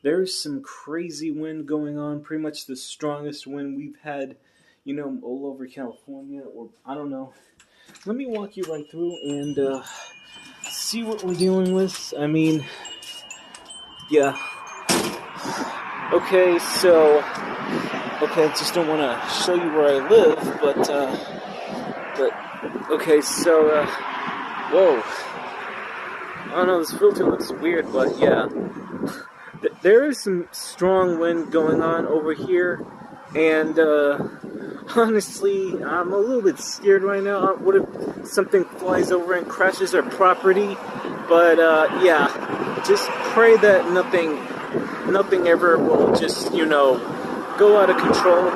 there's some crazy wind going on, pretty much the strongest wind we've had, all over California, or I don't know. Let me walk you right through and see what we're dealing with. I mean, yeah. Okay, I just don't want to show you where I live, okay, whoa. I don't know, this filter looks weird, but yeah. There is some strong wind going on over here, and honestly, I'm a little bit scared right now. What if something flies over and crashes our property? But yeah, just pray that nothing ever will just, go out of control.